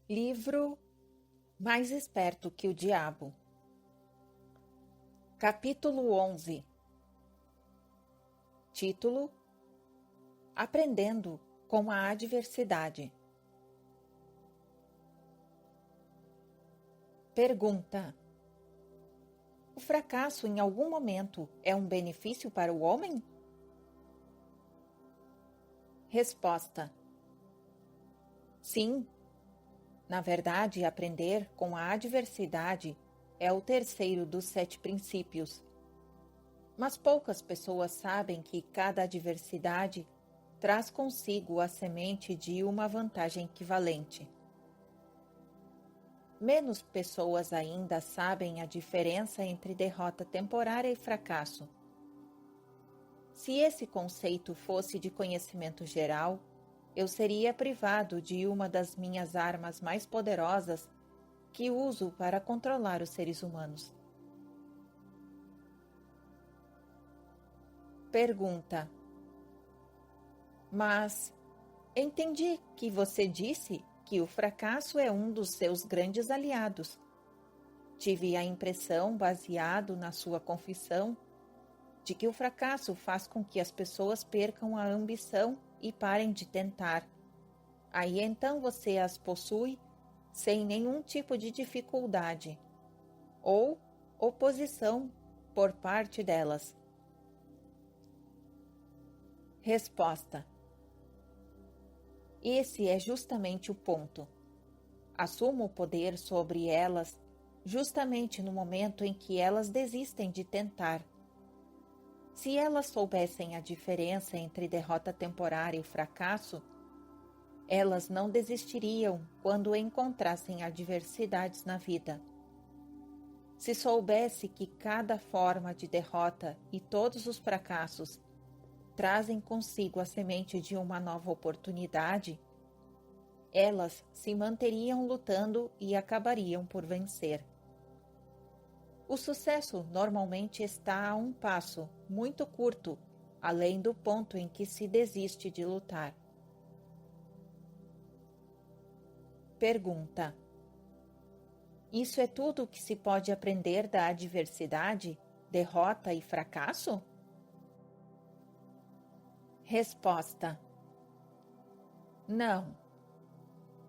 Livro Mais Esperto que o Diabo. Capítulo 11. Título: Aprendendo com a Adversidade. Pergunta: o fracasso em algum momento é um benefício para o homem? Resposta: sim. Na verdade, aprender com a adversidade é o terceiro dos 7 princípios. Mas poucas pessoas sabem que cada adversidade traz consigo a semente de uma vantagem equivalente. Menos pessoas ainda sabem a diferença entre derrota temporária e fracasso. Se esse conceito fosse de conhecimento geral, eu seria privado de uma das minhas armas mais poderosas que uso para controlar os seres humanos. Pergunta: mas entendi que você disse que o fracasso é um dos seus grandes aliados. Tive a impressão, baseado na sua confissão, de que o fracasso faz com que as pessoas percam a ambição e parem de tentar. Aí então você as possui sem nenhum tipo de dificuldade ou oposição por parte delas. Resposta: esse é justamente o ponto. Assumo o poder sobre elas justamente no momento em que elas desistem de tentar. Se elas soubessem a diferença entre derrota temporária e fracasso, elas não desistiriam quando encontrassem adversidades na vida. Se soubesse que cada forma de derrota e todos os fracassos trazem consigo a semente de uma nova oportunidade, elas se manteriam lutando e acabariam por vencer. O sucesso normalmente está a um passo muito curto, além do ponto em que se desiste de lutar. Pergunta: isso é tudo o que se pode aprender da adversidade, derrota e fracasso? Resposta: não.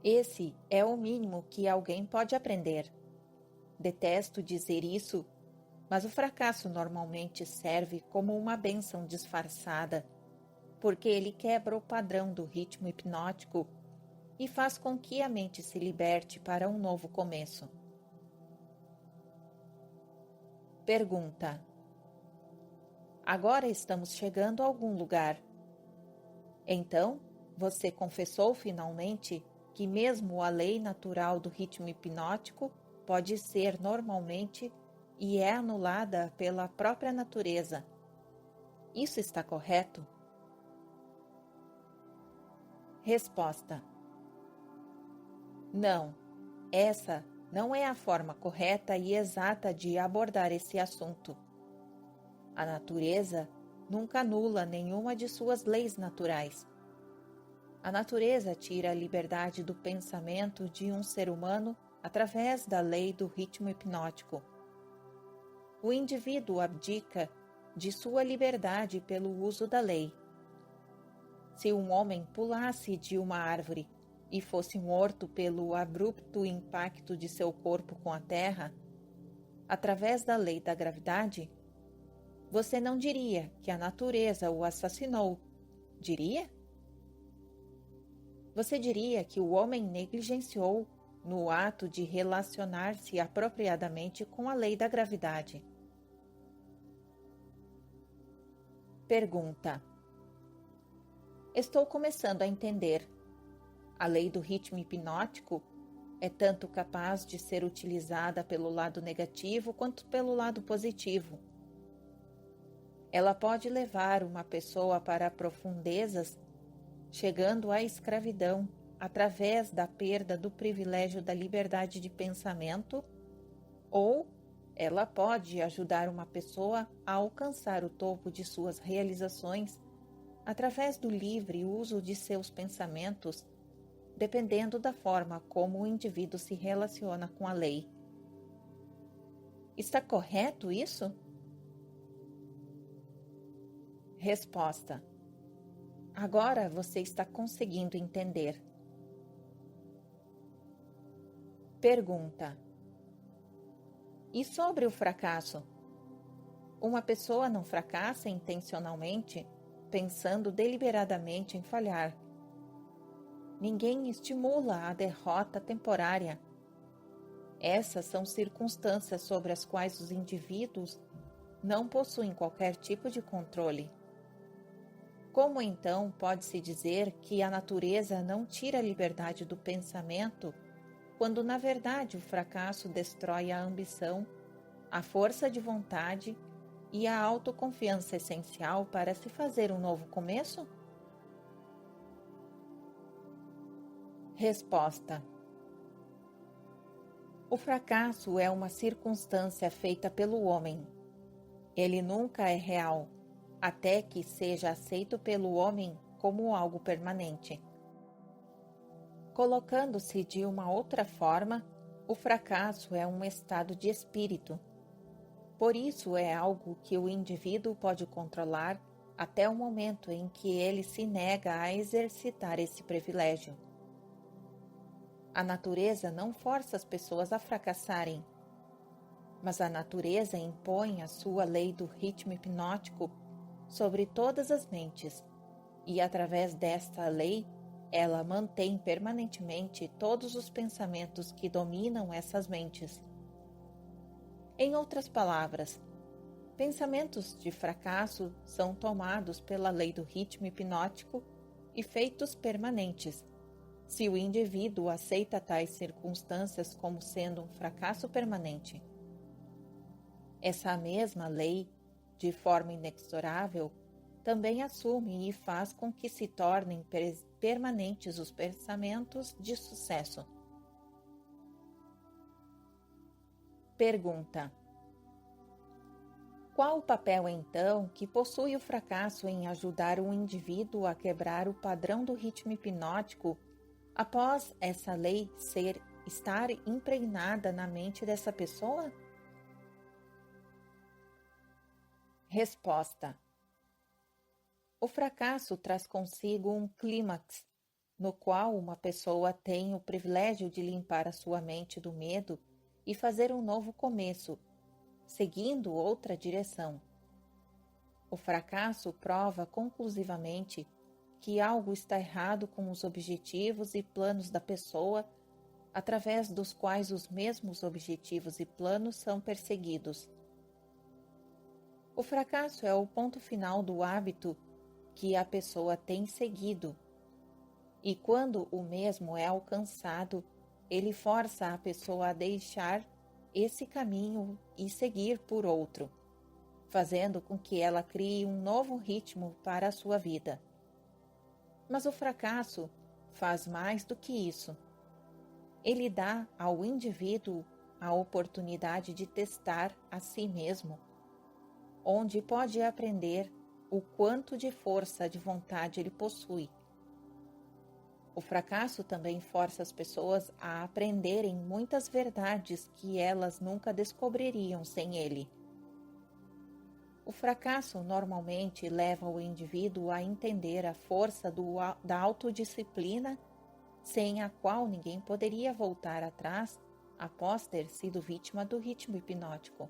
Esse é o mínimo que alguém pode aprender. Detesto dizer isso, mas o fracasso normalmente serve como uma bênção disfarçada, porque ele quebra o padrão do ritmo hipnótico e faz com que a mente se liberte para um novo começo. Pergunta: agora estamos chegando a algum lugar. Então, você confessou finalmente que mesmo a lei natural do ritmo hipnótico pode ser normalmente e é anulada pela própria natureza. Isso está correto? Resposta: não. Essa não é a forma correta e exata de abordar esse assunto. A natureza nunca anula nenhuma de suas leis naturais. A natureza tira a liberdade do pensamento de um ser humano através da lei do ritmo hipnótico. O indivíduo abdica de sua liberdade pelo uso da lei. Se um homem pulasse de uma árvore e fosse morto pelo abrupto impacto de seu corpo com a terra, através da lei da gravidade, você não diria que a natureza o assassinou, diria? Você diria que o homem negligenciou no ato de relacionar-se apropriadamente com a lei da gravidade. Pergunta: estou começando a entender. A lei do ritmo hipnótico é tanto capaz de ser utilizada pelo lado negativo quanto pelo lado positivo. Ela pode levar uma pessoa para profundezas, chegando à escravidão através da perda do privilégio da liberdade de pensamento, ou ela pode ajudar uma pessoa a alcançar o topo de suas realizações através do livre uso de seus pensamentos dependendo da forma como o indivíduo se relaciona com a lei. Está correto isso? Resposta: agora você está conseguindo entender. Pergunta: e sobre o fracasso? Uma pessoa não fracassa intencionalmente, pensando deliberadamente em falhar. Ninguém estimula a derrota temporária. Essas são circunstâncias sobre as quais os indivíduos não possuem qualquer tipo de controle. Como então pode-se dizer que a natureza não tira a liberdade do pensamento, quando na verdade o fracasso destrói a ambição, a força de vontade e a autoconfiança essencial para se fazer um novo começo? Resposta: o fracasso é uma circunstância feita pelo homem. Ele nunca é real, até que seja aceito pelo homem como algo permanente. Colocando-se de uma outra forma, o fracasso é um estado de espírito. Por isso é algo que o indivíduo pode controlar até o momento em que ele se nega a exercitar esse privilégio. A natureza não força as pessoas a fracassarem, mas a natureza impõe a sua lei do ritmo hipnótico sobre todas as mentes, e através desta lei, ela mantém permanentemente todos os pensamentos que dominam essas mentes. Em outras palavras, pensamentos de fracasso são tomados pela lei do ritmo hipnótico e feitos permanentes, se o indivíduo aceita tais circunstâncias como sendo um fracasso permanente. Essa mesma lei, de forma inexorável, também assume e faz com que se tornem permanentes os pensamentos de sucesso. Pergunta: qual o papel, então, que possui o fracasso em ajudar o indivíduo a quebrar o padrão do ritmo hipnótico após essa lei estar impregnada na mente dessa pessoa? Resposta: o fracasso traz consigo um clímax, no qual uma pessoa tem o privilégio de limpar a sua mente do medo e fazer um novo começo, seguindo outra direção. O fracasso prova conclusivamente que algo está errado com os objetivos e planos da pessoa, através dos quais os mesmos objetivos e planos são perseguidos. O fracasso é o ponto final do hábito que a pessoa tem seguido, e quando o mesmo é alcançado, ele força a pessoa a deixar esse caminho e seguir por outro, fazendo com que ela crie um novo ritmo para a sua vida. Mas o fracasso faz mais do que isso. Ele dá ao indivíduo a oportunidade de testar a si mesmo, onde pode aprender o quanto de força de vontade ele possui. O fracasso também força as pessoas a aprenderem muitas verdades que elas nunca descobririam sem ele. O fracasso normalmente leva o indivíduo a entender a força da autodisciplina, sem a qual ninguém poderia voltar atrás após ter sido vítima do ritmo hipnótico.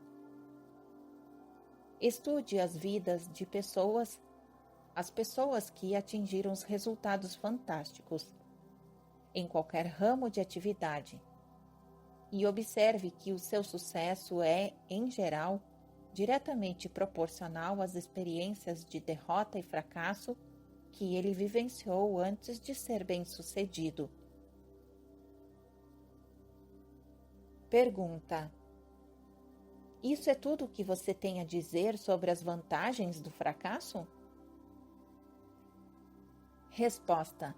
Estude as vidas de as pessoas que atingiram os resultados fantásticos em qualquer ramo de atividade, e observe que o seu sucesso é, em geral, diretamente proporcional às experiências de derrota e fracasso que ele vivenciou antes de ser bem-sucedido. Pergunta: isso é tudo o que você tem a dizer sobre as vantagens do fracasso? Resposta: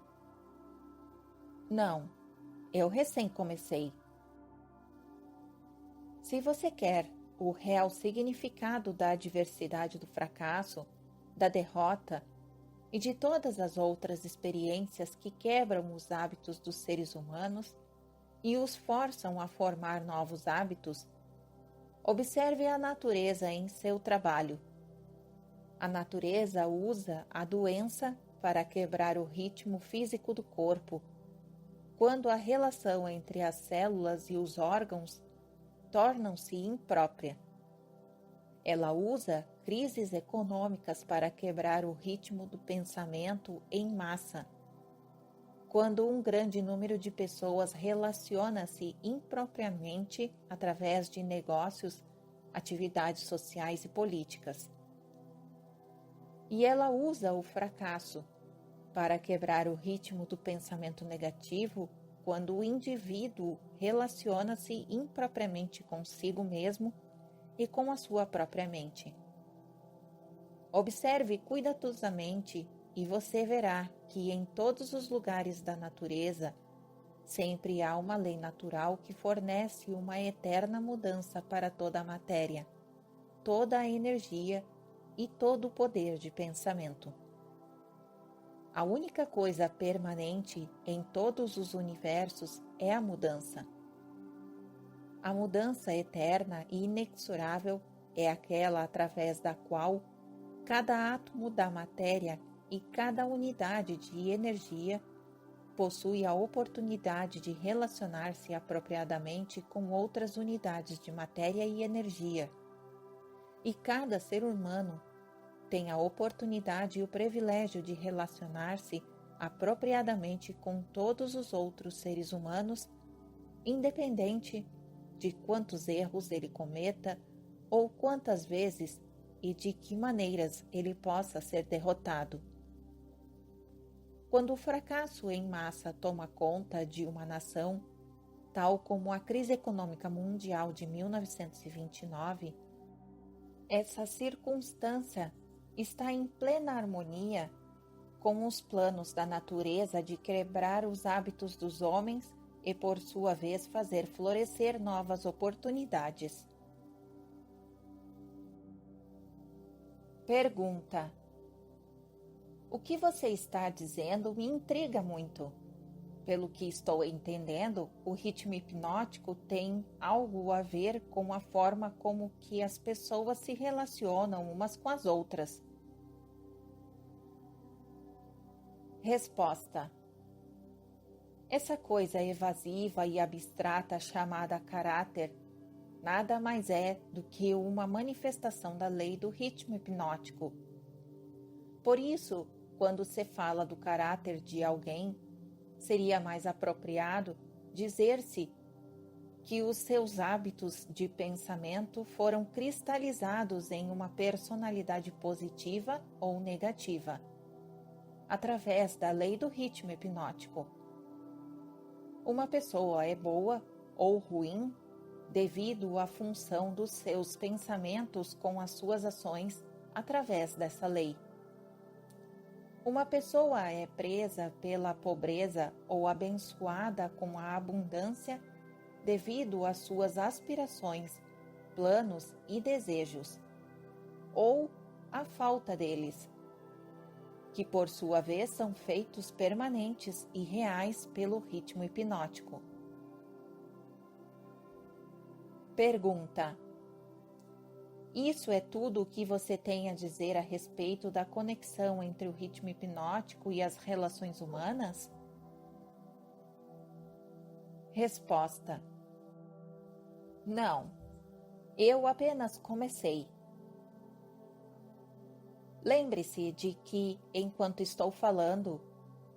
não, eu recém comecei. Se você quer o real significado da adversidade do fracasso, da derrota e de todas as outras experiências que quebram os hábitos dos seres humanos e os forçam a formar novos hábitos, observe a natureza em seu trabalho. A natureza usa a doença para quebrar o ritmo físico do corpo, quando a relação entre as células e os órgãos tornam-se imprópria. Ela usa crises econômicas para quebrar o ritmo do pensamento em massa, quando um grande número de pessoas relaciona-se impropriamente através de negócios, atividades sociais e políticas. E ela usa o fracasso para quebrar o ritmo do pensamento negativo quando o indivíduo relaciona-se impropriamente consigo mesmo e com a sua própria mente. Observe cuidadosamente e você verá que em todos os lugares da natureza sempre há uma lei natural que fornece uma eterna mudança para toda a matéria, toda a energia e todo o poder de pensamento. A única coisa permanente em todos os universos é a mudança. A mudança eterna e inexorável é aquela através da qual cada átomo da matéria e cada unidade de energia possui a oportunidade de relacionar-se apropriadamente com outras unidades de matéria e energia. E cada ser humano tem a oportunidade e o privilégio de relacionar-se apropriadamente com todos os outros seres humanos, independente de quantos erros ele cometa ou quantas vezes e de que maneiras ele possa ser derrotado. Quando o fracasso em massa toma conta de uma nação, tal como a crise econômica mundial de 1929, essa circunstância está em plena harmonia com os planos da natureza de quebrar os hábitos dos homens e, por sua vez, fazer florescer novas oportunidades. Pergunta: o que você está dizendo me intriga muito. Pelo que estou entendendo, o ritmo hipnótico tem algo a ver com a forma como que as pessoas se relacionam umas com as outras. Resposta: essa coisa evasiva e abstrata chamada caráter nada mais é do que uma manifestação da lei do ritmo hipnótico. Por isso, quando se fala do caráter de alguém, seria mais apropriado dizer-se que os seus hábitos de pensamento foram cristalizados em uma personalidade positiva ou negativa, através da lei do ritmo hipnótico. Uma pessoa é boa ou ruim devido à função dos seus pensamentos com as suas ações através dessa lei. Uma pessoa é presa pela pobreza ou abençoada com a abundância devido às suas aspirações, planos e desejos, ou à falta deles, que por sua vez são feitos permanentes e reais pelo ritmo hipnótico. Pergunta: isso é tudo o que você tem a dizer a respeito da conexão entre o ritmo hipnótico e as relações humanas? Resposta: não, eu apenas comecei. Lembre-se de que, enquanto estou falando,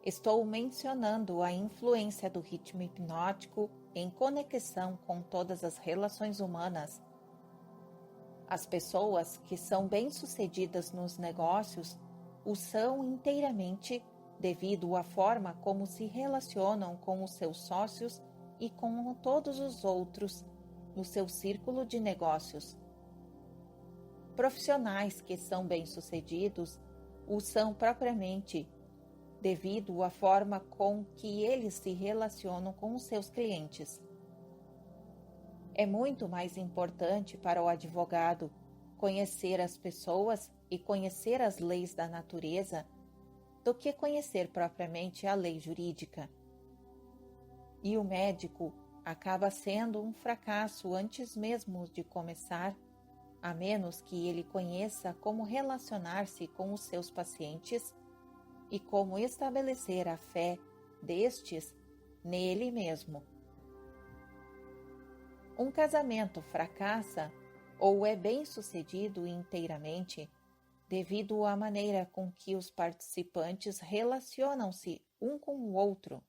estou mencionando a influência do ritmo hipnótico em conexão com todas as relações humanas. As pessoas que são bem-sucedidas nos negócios o são inteiramente devido à forma como se relacionam com os seus sócios e com todos os outros no seu círculo de negócios. Profissionais que são bem-sucedidos o são propriamente devido à forma com que eles se relacionam com os seus clientes. É muito mais importante para o advogado conhecer as pessoas e conhecer as leis da natureza do que conhecer propriamente a lei jurídica. E o médico acaba sendo um fracasso antes mesmo de começar, a menos que ele conheça como relacionar-se com os seus pacientes e como estabelecer a fé destes nele mesmo. Um casamento fracassa ou é bem-sucedido inteiramente devido à maneira com que os participantes relacionam-se um com o outro.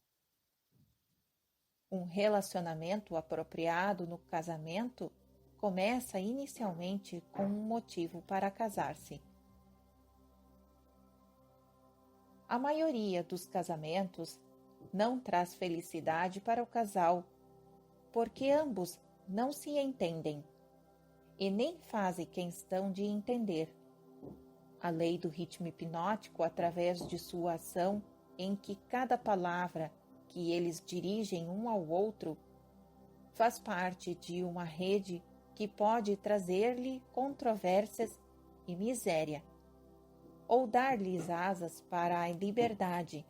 Um relacionamento apropriado no casamento começa inicialmente com um motivo para casar-se. A maioria dos casamentos não traz felicidade para o casal, porque ambos não se entendem e nem fazem questão de entender. A lei do ritmo hipnótico, através de sua ação, em que cada palavra que eles dirigem um ao outro faz parte de uma rede que pode trazer-lhe controvérsias e miséria, ou dar-lhes asas para a liberdade,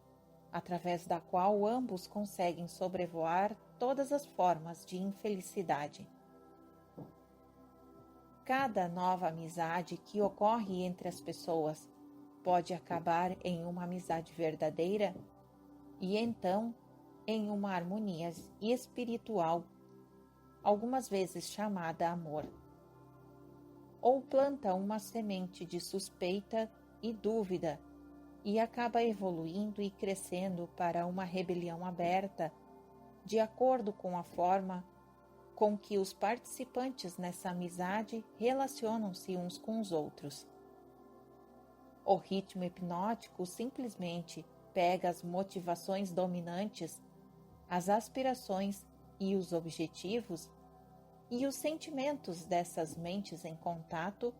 através da qual ambos conseguem sobrevoar todas as formas de infelicidade. Cada nova amizade que ocorre entre as pessoas pode acabar em uma amizade verdadeira e então em uma harmonia espiritual, algumas vezes chamada amor. Ou planta uma semente de suspeita e dúvida e acaba evoluindo e crescendo para uma rebelião aberta, de acordo com a forma com que os participantes nessa amizade relacionam-se uns com os outros. O ritmo hipnótico simplesmente pega as motivações dominantes, as aspirações e os objetivos e os sentimentos dessas mentes em contato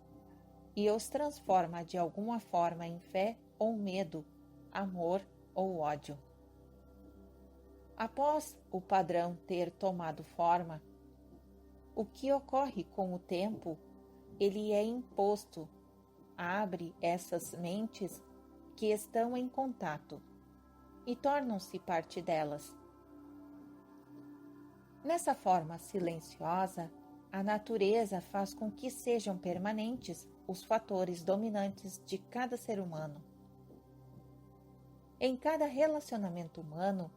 e os transforma de alguma forma em fé ou medo, amor ou ódio. Após o padrão ter tomado forma, o que ocorre com o tempo, ele é imposto, abre essas mentes que estão em contato e tornam-se parte delas. Nessa forma silenciosa, a natureza faz com que sejam permanentes os fatores dominantes de cada ser humano. Em cada relacionamento humano,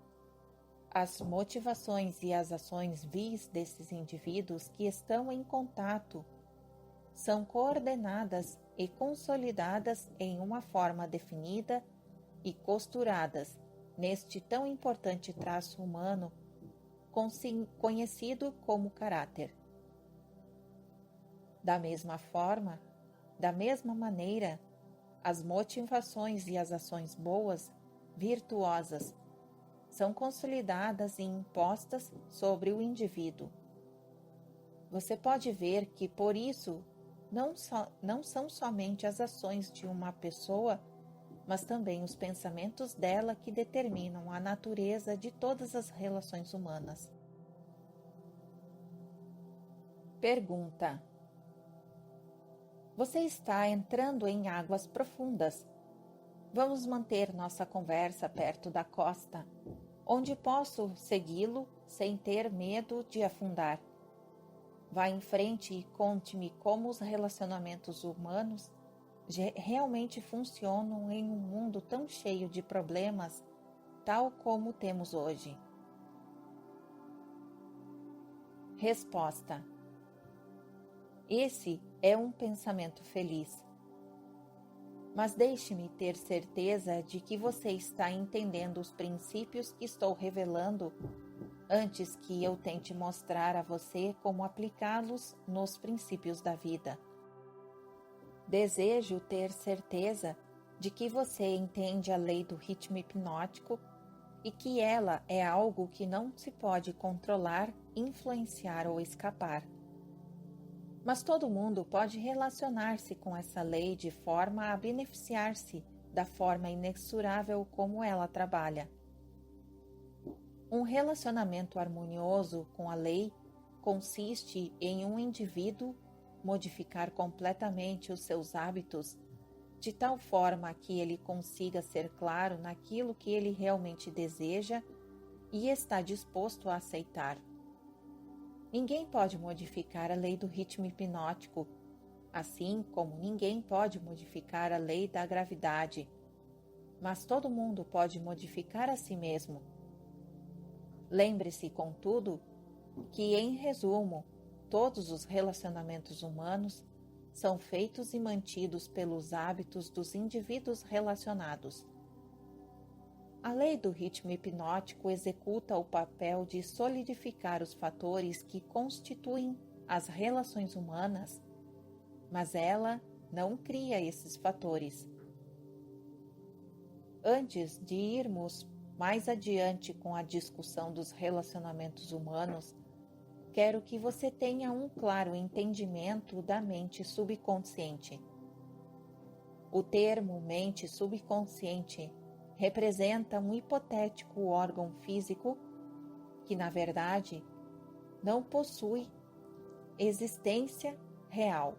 as motivações e as ações vis desses indivíduos que estão em contato são coordenadas e consolidadas em uma forma definida e costuradas neste tão importante traço humano conhecido como caráter. Da mesma forma, da mesma maneira, as motivações e as ações boas, virtuosas, são consolidadas e impostas sobre o indivíduo. Você pode ver que, por isso, não são somente as ações de uma pessoa, mas também os pensamentos dela que determinam a natureza de todas as relações humanas. Pergunta: você está entrando em águas profundas. Vamos manter nossa conversa perto da costa, onde posso segui-lo sem ter medo de afundar. Vá em frente e conte-me como os relacionamentos humanos realmente funcionam em um mundo tão cheio de problemas, tal como temos hoje. Resposta: esse é um pensamento feliz. Mas deixe-me ter certeza de que você está entendendo os princípios que estou revelando antes que eu tente mostrar a você como aplicá-los nos princípios da vida. Desejo ter certeza de que você entende a lei do ritmo hipnótico e que ela é algo que não se pode controlar, influenciar ou escapar. Mas todo mundo pode relacionar-se com essa lei de forma a beneficiar-se da forma inexorável como ela trabalha. Um relacionamento harmonioso com a lei consiste em um indivíduo modificar completamente os seus hábitos de tal forma que ele consiga ser claro naquilo que ele realmente deseja e está disposto a aceitar. Ninguém pode modificar a lei do ritmo hipnótico, assim como ninguém pode modificar a lei da gravidade, mas todo mundo pode modificar a si mesmo. Lembre-se, contudo, que, em resumo, todos os relacionamentos humanos são feitos e mantidos pelos hábitos dos indivíduos relacionados. A lei do ritmo hipnótico executa o papel de solidificar os fatores que constituem as relações humanas, mas ela não cria esses fatores. Antes de irmos mais adiante com a discussão dos relacionamentos humanos, quero que você tenha um claro entendimento da mente subconsciente. O termo mente subconsciente representa um hipotético órgão físico que, na verdade, não possui existência real.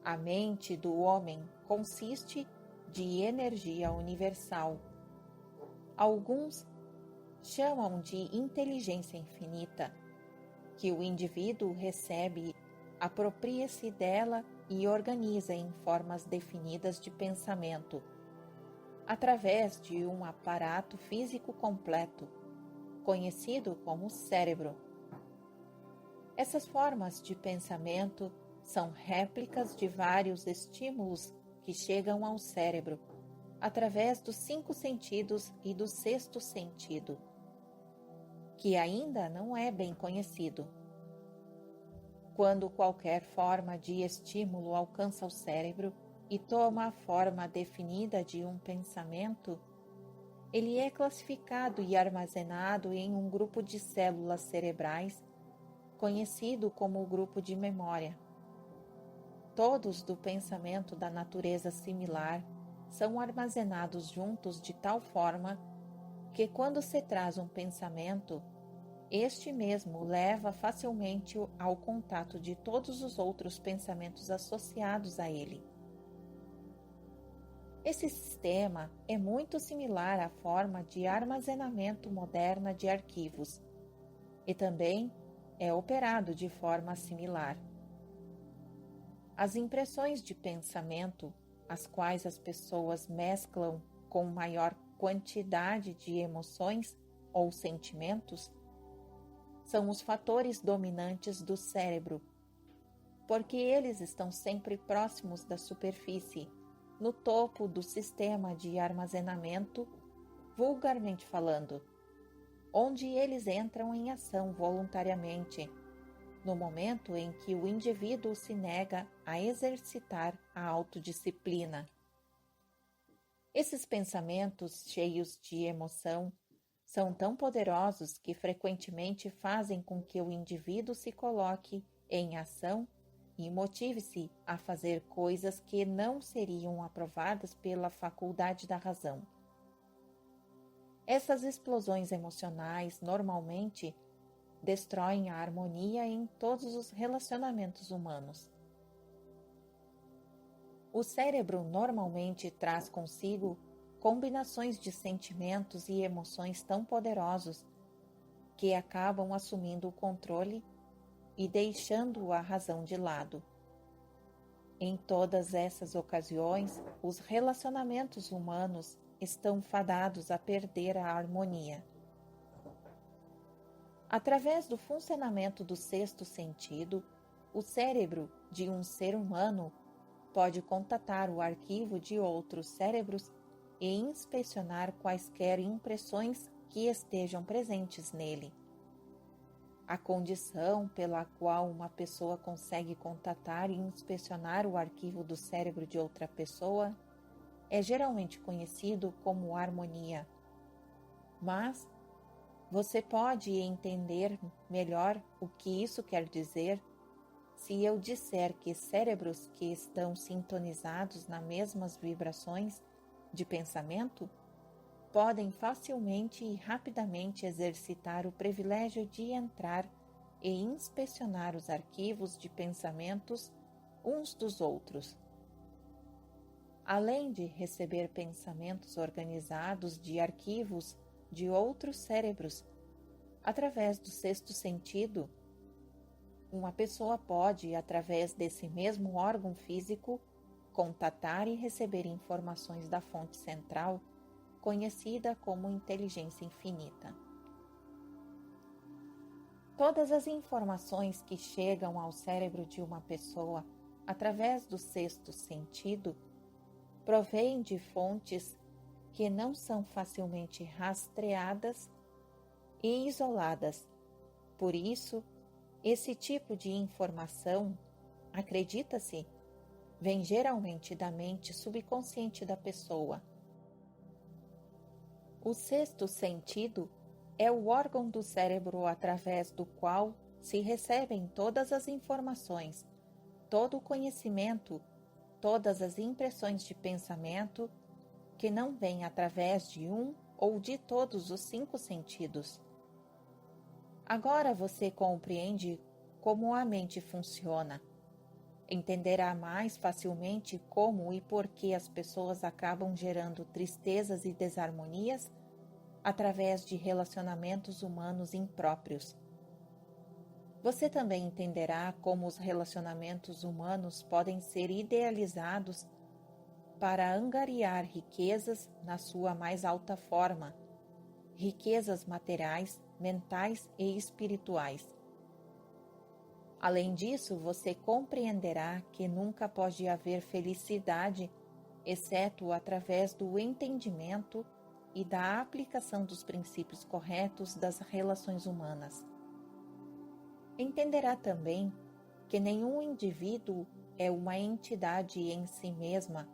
A mente do homem consiste de energia universal. Alguns chamam de inteligência infinita, que o indivíduo recebe, apropria-se dela e organiza em formas definidas de pensamento, através de um aparato físico completo, conhecido como cérebro. Essas formas de pensamento são réplicas de vários estímulos que chegam ao cérebro, através dos 5 sentidos e do 6º sentido, que ainda não é bem conhecido. Quando qualquer forma de estímulo alcança o cérebro e toma a forma definida de um pensamento, ele é classificado e armazenado em um grupo de células cerebrais, conhecido como o grupo de memória. Todos do pensamento da natureza similar são armazenados juntos de tal forma que, quando se traz um pensamento, este mesmo leva facilmente ao contato de todos os outros pensamentos associados a ele. Esse sistema é muito similar à forma de armazenamento moderna de arquivos e também é operado de forma similar. As impressões de pensamento, as quais as pessoas mesclam com maior quantidade de emoções ou sentimentos, são os fatores dominantes do cérebro, porque eles estão sempre próximos da superfície, no topo do sistema de armazenamento, vulgarmente falando, onde eles entram em ação voluntariamente, no momento em que o indivíduo se nega a exercitar a autodisciplina. Esses pensamentos cheios de emoção são tão poderosos que frequentemente fazem com que o indivíduo se coloque em ação e motive-se a fazer coisas que não seriam aprovadas pela faculdade da razão. Essas explosões emocionais normalmente destroem a harmonia em todos os relacionamentos humanos. O cérebro normalmente traz consigo combinações de sentimentos e emoções tão poderosos que acabam assumindo o controle e deixando a razão de lado. Em todas essas ocasiões, os relacionamentos humanos estão fadados a perder a harmonia. Através do funcionamento do 6º sentido, o cérebro de um ser humano pode contatar o arquivo de outros cérebros e inspecionar quaisquer impressões que estejam presentes nele. A condição pela qual uma pessoa consegue contatar e inspecionar o arquivo do cérebro de outra pessoa é geralmente conhecido como harmonia. Mas você pode entender melhor o que isso quer dizer se eu disser que cérebros que estão sintonizados nas mesmas vibrações de pensamento podem facilmente e rapidamente exercitar o privilégio de entrar e inspecionar os arquivos de pensamentos uns dos outros. além de receber pensamentos organizados de arquivos de outros cérebros, através do sexto sentido, uma pessoa pode, através desse mesmo órgão físico, contatar e receber informações da fonte central, conhecida como inteligência infinita. Todas as informações que chegam ao cérebro de uma pessoa através do sexto sentido provêm de fontes que não são facilmente rastreadas e isoladas. Por isso, esse tipo de informação, acredita-se, vem geralmente da mente subconsciente da pessoa. O sexto sentido é o órgão do cérebro através do qual se recebem todas as informações, todo o conhecimento, todas as impressões de pensamento que não vêm através de um ou de todos os 5 sentidos. Agora você compreende como a mente funciona. Entenderá mais facilmente como e por que as pessoas acabam gerando tristezas e desarmonias através de relacionamentos humanos impróprios. Você também entenderá como os relacionamentos humanos podem ser idealizados para angariar riquezas na sua mais alta forma, riquezas materiais, mentais e espirituais. Além disso, você compreenderá que nunca pode haver felicidade, exceto através do entendimento e da aplicação dos princípios corretos das relações humanas. Entenderá também que nenhum indivíduo é uma entidade em si mesma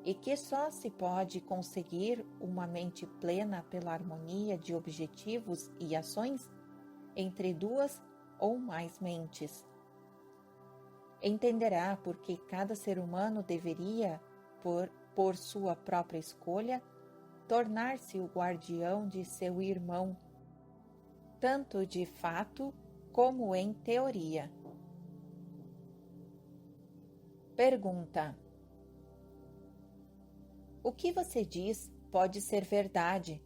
e que só se pode conseguir uma mente plena pela harmonia de objetivos e ações entre 2 ou mais mentes. Entenderá por que cada ser humano deveria, por sua própria escolha, tornar-se o guardião de seu irmão, tanto de fato como em teoria. Pergunta: o que você diz pode ser verdade,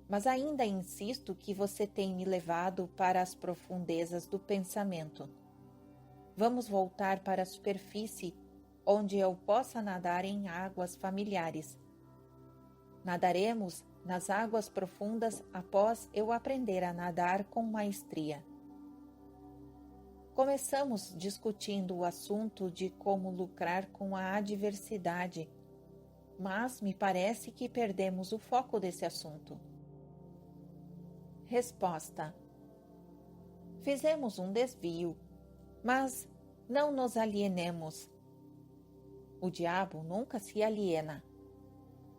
mas ainda insisto que você tem me levado para as profundezas do pensamento. Vamos voltar para a superfície, onde eu possa nadar em águas familiares. Nadaremos nas águas profundas após eu aprender a nadar com maestria. Começamos discutindo o assunto de como lucrar com a adversidade, mas me parece que perdemos o foco desse assunto. Resposta: fizemos um desvio, mas não nos alienemos. O diabo nunca se aliena.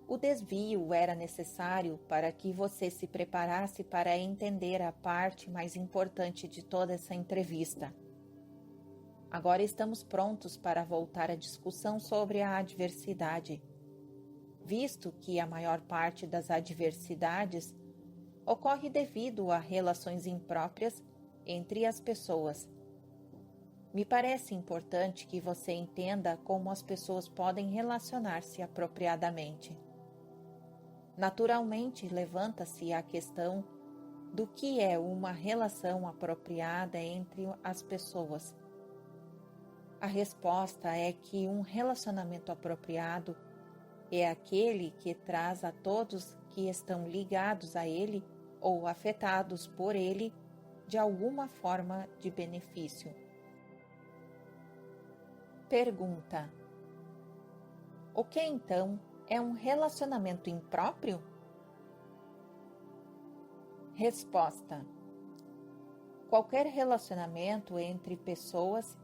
O desvio era necessário para que você se preparasse para entender a parte mais importante de toda essa entrevista. Agora estamos prontos para voltar à discussão sobre a adversidade, visto que a maior parte das adversidades ocorre devido a relações impróprias entre as pessoas. Me parece importante que você entenda como as pessoas podem relacionar-se apropriadamente. Naturalmente, levanta-se a questão do que é uma relação apropriada entre as pessoas. A resposta é que um relacionamento apropriado é aquele que traz a todos que estão ligados a ele ou afetados por ele de alguma forma de benefício. Pergunta: o que então é um relacionamento impróprio? Resposta: qualquer relacionamento entre pessoas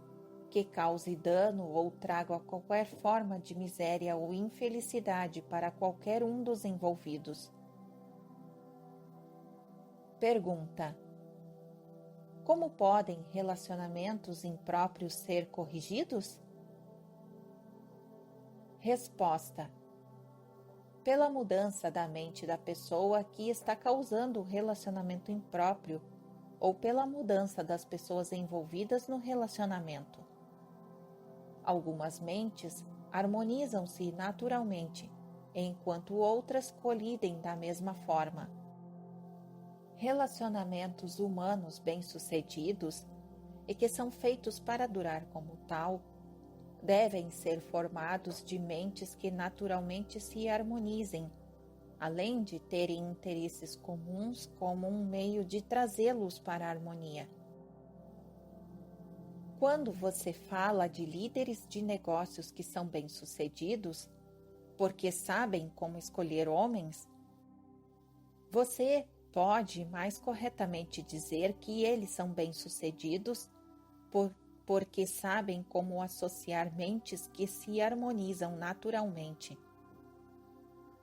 que cause dano ou traga qualquer forma de miséria ou infelicidade para qualquer um dos envolvidos. Pergunta: como podem relacionamentos impróprios ser corrigidos? Resposta: pela mudança da mente da pessoa que está causando o relacionamento impróprio ou pela mudança das pessoas envolvidas no relacionamento. Algumas mentes harmonizam-se naturalmente, enquanto outras colidem da mesma forma. Relacionamentos humanos bem-sucedidos, e que são feitos para durar como tal, devem ser formados de mentes que naturalmente se harmonizem, além de terem interesses comuns como um meio de trazê-los para a harmonia. Quando você fala de líderes de negócios que são bem-sucedidos, porque sabem como escolher homens, você pode mais corretamente dizer que eles são bem-sucedidos porque sabem como associar mentes que se harmonizam naturalmente.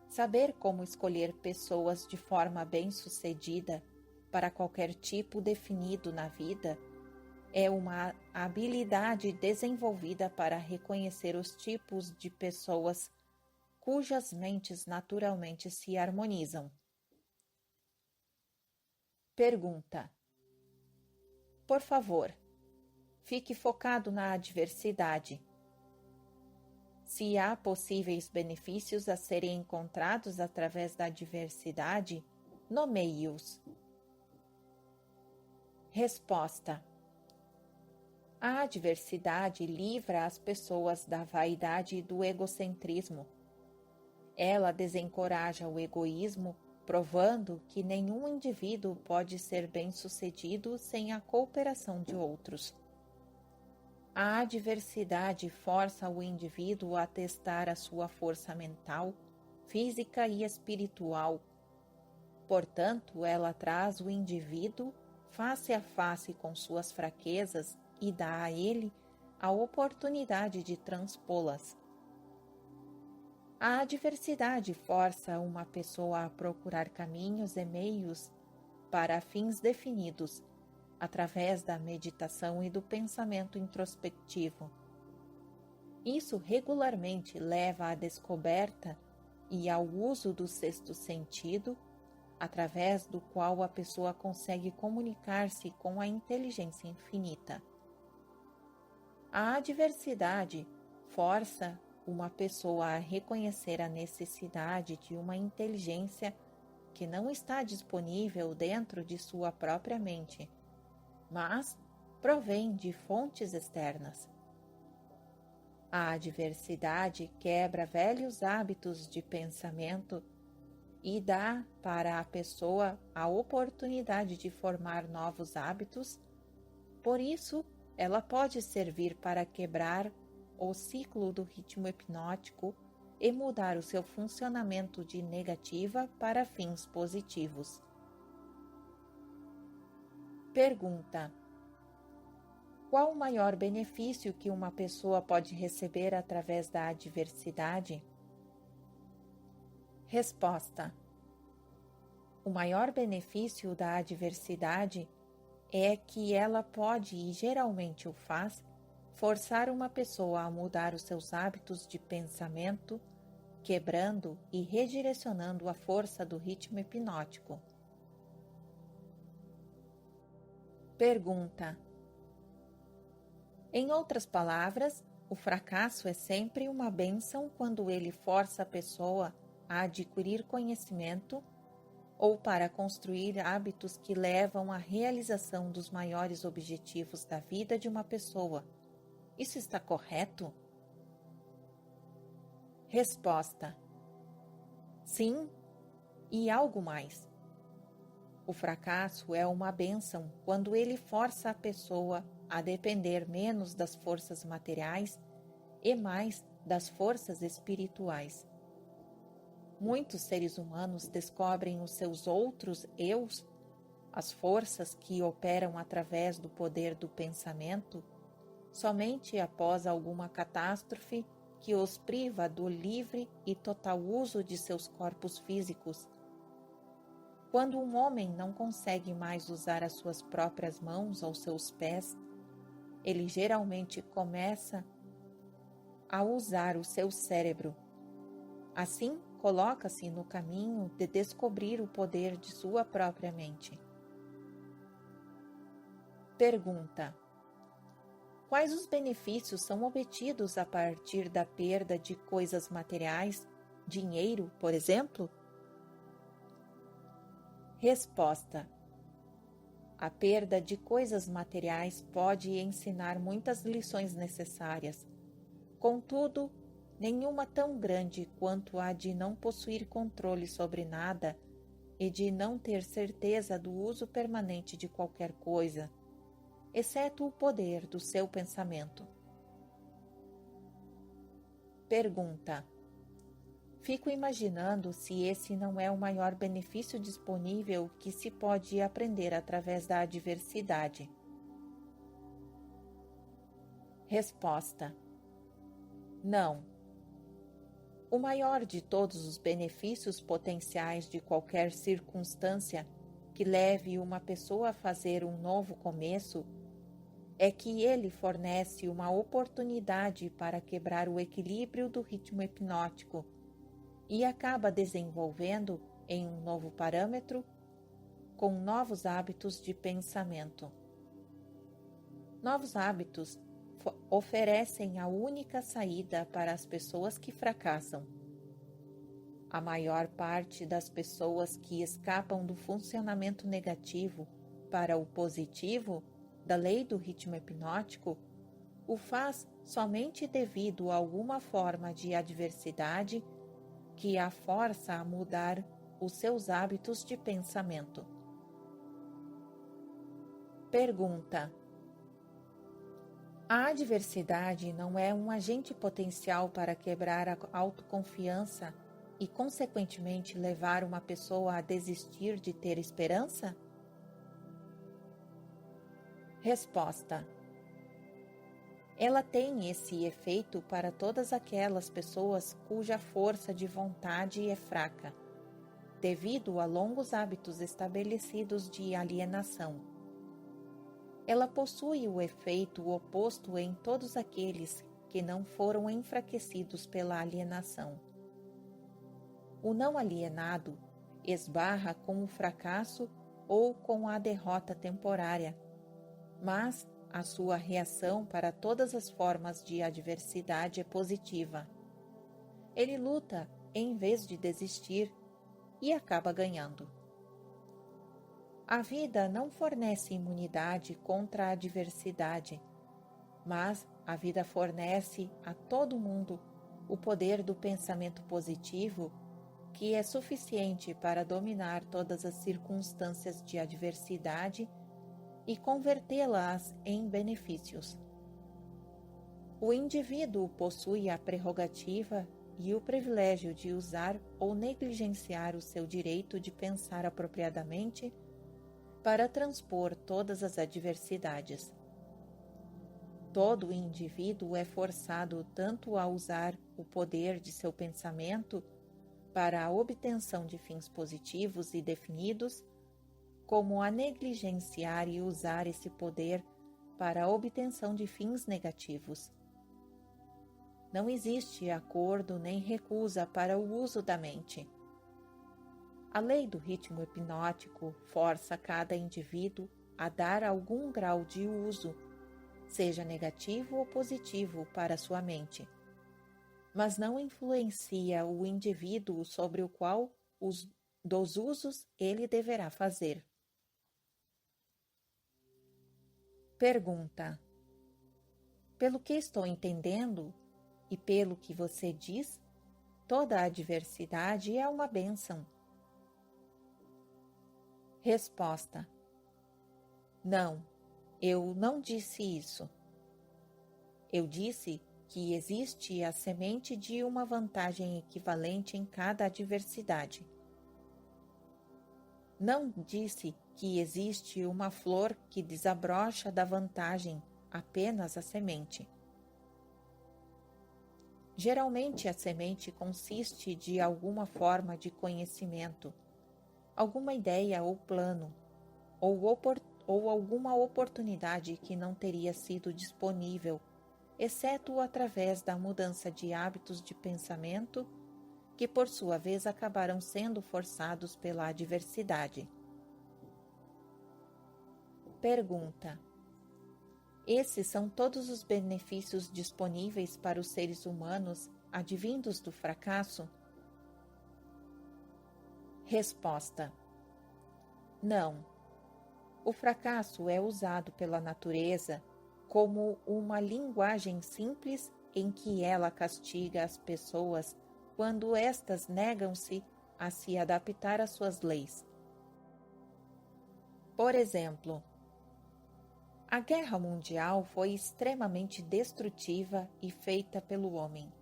Saber como escolher pessoas de forma bem-sucedida para qualquer tipo definido na vida é uma habilidade desenvolvida para reconhecer os tipos de pessoas cujas mentes naturalmente se harmonizam. Pergunta: por favor, fique focado na adversidade. Se há possíveis benefícios a serem encontrados através da adversidade, nomeie-os. Resposta: a adversidade livra as pessoas da vaidade e do egocentrismo. Ela desencoraja o egoísmo, provando que nenhum indivíduo pode ser bem-sucedido sem a cooperação de outros. A adversidade força o indivíduo a testar a sua força mental, física e espiritual. Portanto, ela traz o indivíduo face a face com suas fraquezas e dá a ele a oportunidade de transpô-las. A adversidade força uma pessoa a procurar caminhos e meios para fins definidos, através da meditação e do pensamento introspectivo. Isso regularmente leva à descoberta e ao uso do sexto sentido, através do qual a pessoa consegue comunicar-se com a inteligência infinita. A adversidade força uma pessoa a reconhecer a necessidade de uma inteligência que não está disponível dentro de sua própria mente, mas provém de fontes externas. A adversidade quebra velhos hábitos de pensamento e dá para a pessoa a oportunidade de formar novos hábitos, por isso ela pode servir para quebrar o ciclo do ritmo hipnótico e mudar o seu funcionamento de negativa para fins positivos. Pergunta: qual o maior benefício que uma pessoa pode receber através da adversidade? Resposta: o maior benefício da adversidade é que ela pode, e geralmente o faz, forçar uma pessoa a mudar os seus hábitos de pensamento, quebrando e redirecionando a força do ritmo hipnótico. Pergunta: em outras palavras, o fracasso é sempre uma bênção quando ele força a pessoa a adquirir conhecimento ou para construir hábitos que levam à realização dos maiores objetivos da vida de uma pessoa. Isso está correto? Resposta: sim, e algo mais. O fracasso é uma bênção quando ele força a pessoa a depender menos das forças materiais e mais das forças espirituais. Muitos seres humanos descobrem os seus outros eus, as forças que operam através do poder do pensamento, somente após alguma catástrofe que os priva do livre e total uso de seus corpos físicos. Quando um homem não consegue mais usar as suas próprias mãos ou seus pés, ele geralmente começa a usar o seu cérebro. Assim, coloca-se no caminho de descobrir o poder de sua própria mente. Pergunta: Quais os benefícios são obtidos a partir da perda de coisas materiais, dinheiro, por exemplo? Resposta: a perda de coisas materiais pode ensinar muitas lições necessárias. Contudo, nenhuma tão grande quanto a de não possuir controle sobre nada e de não ter certeza do uso permanente de qualquer coisa, exceto o poder do seu pensamento. Pergunta: fico imaginando se esse não é o maior benefício disponível que se pode aprender através da adversidade. Resposta: não. O maior de todos os benefícios potenciais de qualquer circunstância que leve uma pessoa a fazer um novo começo é que ele fornece uma oportunidade para quebrar o equilíbrio do ritmo hipnótico e acaba desenvolvendo em um novo parâmetro com novos hábitos de pensamento. Novos hábitos oferecem a única saída para as pessoas que fracassam. A maior parte das pessoas que escapam do funcionamento negativo para o positivo da lei do ritmo hipnótico o faz somente devido a alguma forma de adversidade que a força a mudar os seus hábitos de pensamento. Pergunta: a adversidade não é um agente potencial para quebrar a autoconfiança e, consequentemente, levar uma pessoa a desistir de ter esperança? Resposta: ela tem esse efeito para todas aquelas pessoas cuja força de vontade é fraca, devido a longos hábitos estabelecidos de alienação. Ela possui o efeito oposto em todos aqueles que não foram enfraquecidos pela alienação. O não alienado esbarra com o fracasso ou com a derrota temporária, mas a sua reação para todas as formas de adversidade é positiva. Ele luta em vez de desistir e acaba ganhando. A vida não fornece imunidade contra a adversidade, mas a vida fornece a todo mundo o poder do pensamento positivo, que é suficiente para dominar todas as circunstâncias de adversidade e convertê-las em benefícios. O indivíduo possui a prerrogativa e o privilégio de usar ou negligenciar o seu direito de pensar apropriadamente para transpor todas as adversidades. Todo indivíduo é forçado tanto a usar o poder de seu pensamento para a obtenção de fins positivos e definidos, como a negligenciar e usar esse poder para a obtenção de fins negativos. Não existe acordo nem recusa para o uso da mente. A lei do ritmo hipnótico força cada indivíduo a dar algum grau de uso, seja negativo ou positivo, para sua mente, mas não influencia o indivíduo sobre o qual dos usos ele deverá fazer. Pergunta: pelo que estou entendendo e pelo que você diz, toda adversidade é uma bênção. Resposta: não, eu não disse isso. Eu disse que existe a semente de uma vantagem equivalente em cada adversidade. Não disse que existe uma flor que desabrocha da vantagem, apenas a semente. Geralmente a semente consiste de alguma forma de conhecimento, alguma ideia ou plano, ou alguma oportunidade que não teria sido disponível, exceto através da mudança de hábitos de pensamento, que por sua vez acabaram sendo forçados pela adversidade. Pergunta: Esses são todos os benefícios disponíveis para os seres humanos advindos do fracasso? Resposta: não. O fracasso é usado pela natureza como uma linguagem simples em que ela castiga as pessoas quando estas negam-se a se adaptar às suas leis. Por exemplo, a Guerra Mundial foi extremamente destrutiva e feita pelo homem.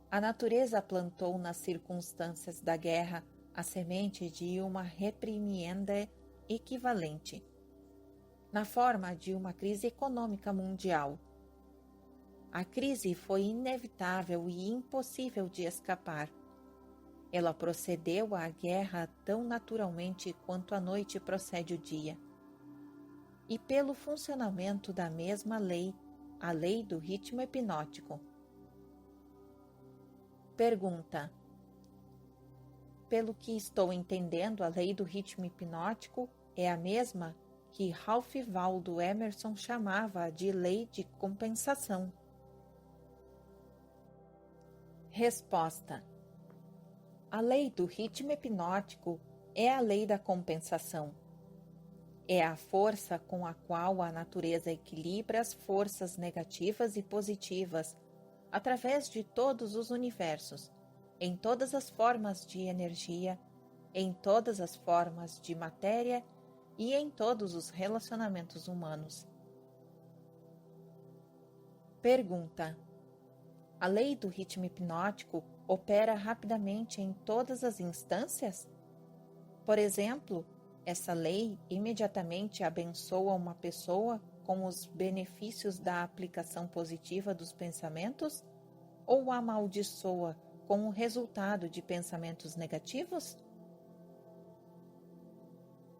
A natureza plantou nas circunstâncias da guerra a semente de uma repreenda equivalente, na forma de uma crise econômica mundial. A crise foi inevitável e impossível de escapar. Ela procedeu à guerra tão naturalmente quanto a noite procede o dia. E pelo funcionamento da mesma lei, a lei do ritmo hipnótico. Pergunta: pelo que estou entendendo, a lei do ritmo hipnótico é a mesma que Ralph Waldo Emerson chamava de lei de compensação. Resposta: a lei do ritmo hipnótico é a lei da compensação. É a força com a qual a natureza equilibra as forças negativas e positivas através de todos os universos, em todas as formas de energia, em todas as formas de matéria e em todos os relacionamentos humanos. Pergunta: a lei do ritmo hipnótico opera rapidamente em todas as instâncias? Por exemplo, essa lei imediatamente abençoa uma pessoa com os benefícios da aplicação positiva dos pensamentos ou a amaldiçoa com o resultado de pensamentos negativos?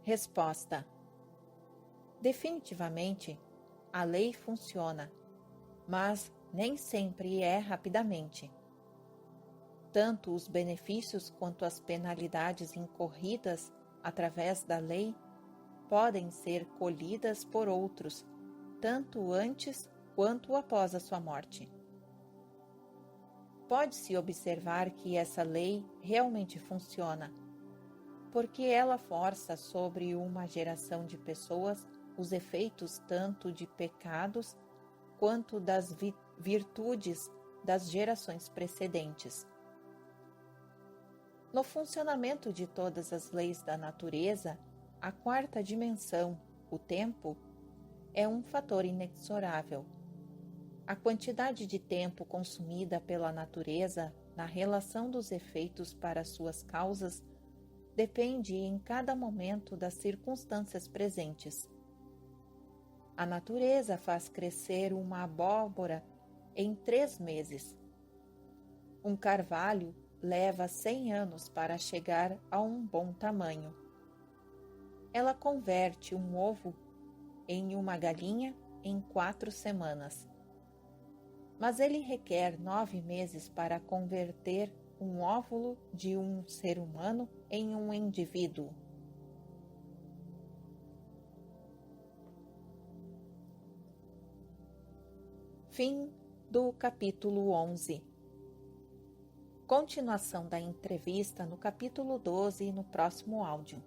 Resposta: definitivamente, a lei funciona, mas nem sempre é rapidamente. Tanto os benefícios quanto as penalidades incorridas através da lei podem ser colhidas por outros, tanto antes quanto após a sua morte. Pode-se observar que essa lei realmente funciona, porque ela força sobre uma geração de pessoas os efeitos tanto de pecados quanto das virtudes das gerações precedentes. No funcionamento de todas as leis da natureza, a quarta dimensão, o tempo, é um fator inexorável. A quantidade de tempo consumida pela natureza na relação dos efeitos para suas causas depende em cada momento das circunstâncias presentes. A natureza faz crescer uma abóbora em 3 meses. Um carvalho leva 100 anos para chegar a um bom tamanho. Ela converte um ovo em uma galinha em 4 semanas. Mas ele requer 9 meses para converter um óvulo de um ser humano em um indivíduo. Fim do capítulo 11. Continuação da entrevista no capítulo 12 no próximo áudio.